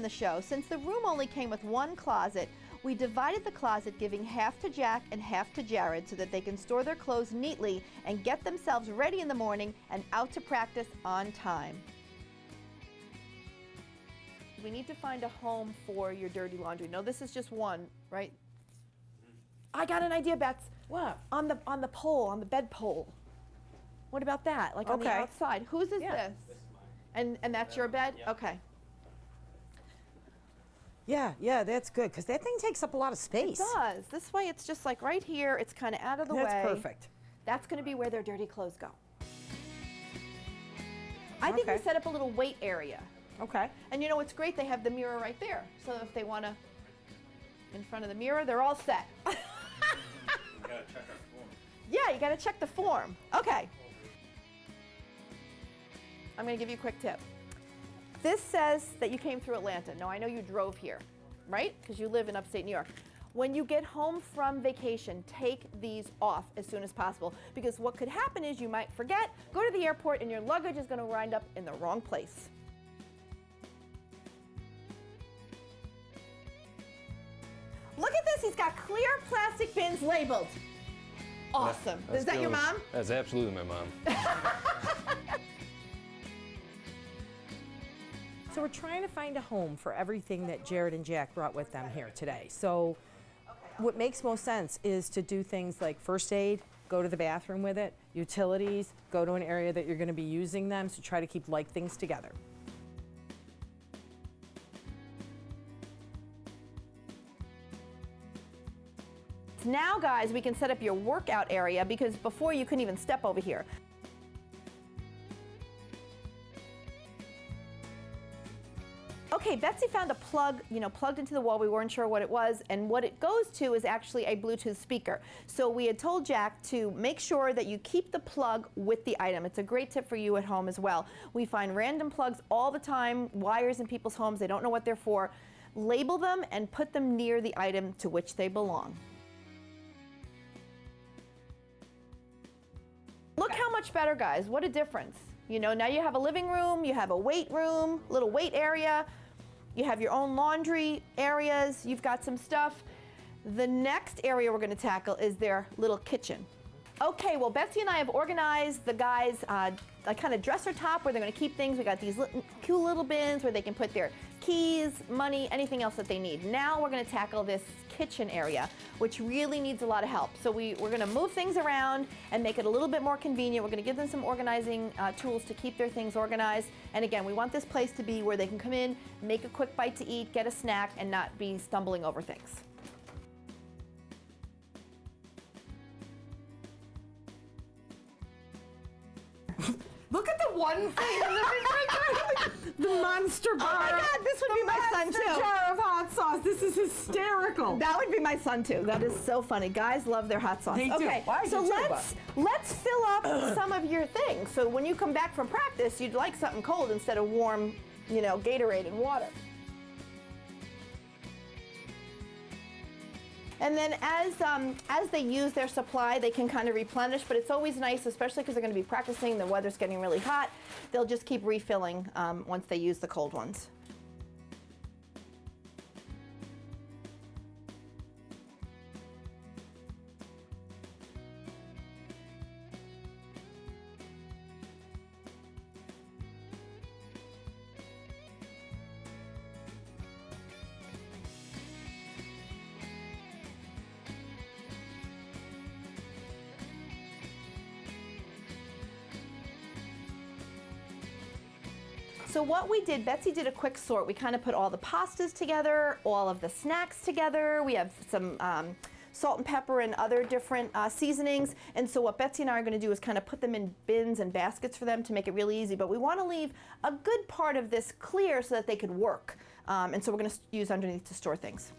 the show, since the room only came with one closet, we divided the closet, giving half to Jack and half to Jared so that they can store their clothes neatly and get themselves ready in the morning and out to practice on time. We need to find a home for your dirty laundry. No, this is just one, right? I got an idea, Bets. What? On the pole, on the bed pole. What about that? Like on the outside. Whose is this? This is mine. And that's your bed? Yeah. Okay. Yeah, that's good, because that thing takes up a lot of space. It does. This way it's just like right here, it's kind of out of the way. That's perfect. That's going to be where their dirty clothes go. I think we set up a little weight area. Okay. And you know what's great? They have the mirror right there. So if they want to, in front of the mirror, they're all set. We gotta check our form. Yeah, you got to check the form. Okay. I'm going to give you a quick tip. This says that you came through Atlanta. Now, I know you drove here, right? Because you live in upstate New York. When you get home from vacation, take these off as soon as possible, because what could happen is you might forget, go to the airport, and your luggage is going to wind up in the wrong place. Look at this. He's got clear plastic bins labeled. Awesome. Is that your mom? That's absolutely my mom. So we're trying to find a home for everything that Jared and Jack brought with them here today. So what makes most sense is to do things like first aid, go to the bathroom with it, utilities, go to an area that you're going to be using them, so try to keep like things together. Now, guys, we can set up your workout area, because before you couldn't even step over here. Okay, Betsy found a plug, plugged into the wall. We weren't sure what it was, and what it goes to is actually a Bluetooth speaker. So we had told Jack to make sure that you keep the plug with the item. It's a great tip for you at home as well. We find random plugs all the time, wires in people's homes. They don't know what they're for. Label them and put them near the item to which they belong. Look how much better, guys. What a difference. Now you have a living room, you have a weight room, little weight area, you have your own laundry areas, you've got some stuff. The next area we're going to tackle is their little kitchen. Okay, well, Betsy and I have organized the guys' a kind of dresser top where they're going to keep things. We got these cool little bins where they can put their keys, money, anything else that they need. Now we're going to tackle this kitchen area, which really needs a lot of help. So we're going to move things around and make it a little bit more convenient. We're going to give them some organizing tools to keep their things organized. And again, we want this place to be where they can come in, make a quick bite to eat, get a snack, and not be stumbling over things. Look at the one thing in the refrigerator. The monster bar. Oh my God, this would be my son too. The jar of hot sauce. This is hysterical. That would be my son too. That is so funny. Guys love their hot sauce. They do. Okay, Why so do you let's fill up some of your things. So when you come back from practice, you'd like something cold instead of warm, Gatorade and water. And then as they use their supply, they can kind of replenish, but it's always nice, especially because they're going to be practicing, the weather's getting really hot. They'll just keep refilling once they use the cold ones. So what we did, Betsy did a quick sort. We kind of put all the pastas together, all of the snacks together. We have some salt and pepper and other different seasonings. And so what Betsy and I are going to do is kind of put them in bins and baskets for them to make it really easy. But we want to leave a good part of this clear so that they could work. And so we're going to use underneath to store things.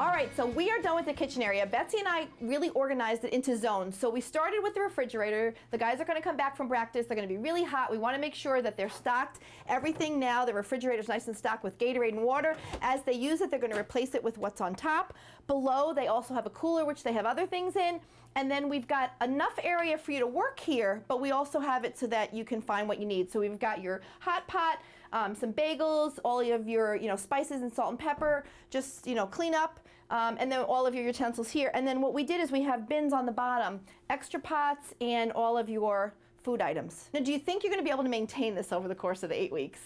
All right, so we are done with the kitchen area. Betsy and I really organized it into zones. So we started with the refrigerator. The guys are gonna come back from practice. They're gonna be really hot. We wanna make sure that they're stocked. Everything now, the refrigerator's nice and stocked with Gatorade and water. As they use it, they're gonna replace it with what's on top. Below, they also have a cooler, which they have other things in. And then we've got enough area for you to work here, but we also have it so that you can find what you need. So we've got your hot pot, some bagels, all of your spices and salt and pepper, just clean up, and then all of your utensils here. And then what we did is we have bins on the bottom, extra pots and all of your food items. Now, do you think you're going to be able to maintain this over the course of the 8 weeks?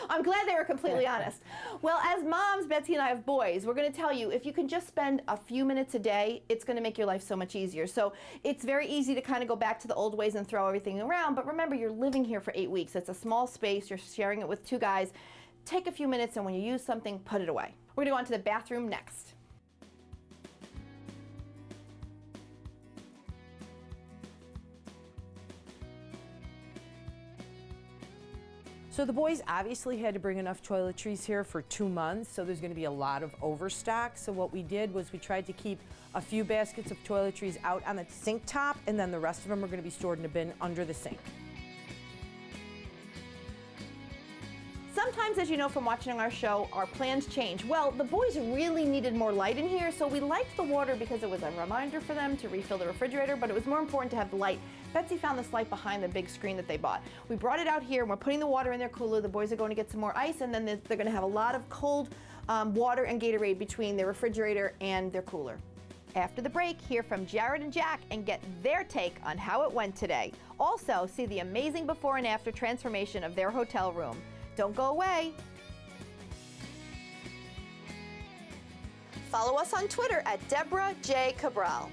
I'm glad they were completely honest. Well, as moms, Betsy and I have boys, we're going to tell you, if you can just spend a few minutes a day, it's going to make your life so much easier. So it's very easy to kind of go back to the old ways and throw everything around, but remember, you're living here for 8 weeks. It's a small space. You're sharing it with 2 guys. Take a few minutes, and when you use something, put it away. We're going to go on to the bathroom next. So the boys obviously had to bring enough toiletries here for 2 months, so there's going to be a lot of overstock. So what we did was we tried to keep a few baskets of toiletries out on the sink top, and then the rest of them are going to be stored in a bin under the sink. Sometimes, as you know from watching our show, our plans change. Well, the boys really needed more light in here, so we liked the water because it was a reminder for them to refill the refrigerator, but it was more important to have the light. Betsy found this light behind the big screen that they bought. We brought it out here, and we're putting the water in their cooler. The boys are going to get some more ice, and then they're going to have a lot of cold water and Gatorade between their refrigerator and their cooler. After the break, hear from Jared and Jack and get their take on how it went today. Also, see the amazing before and after transformation of their hotel room. Don't go away. Follow us on Twitter at Deborah J. Cabral.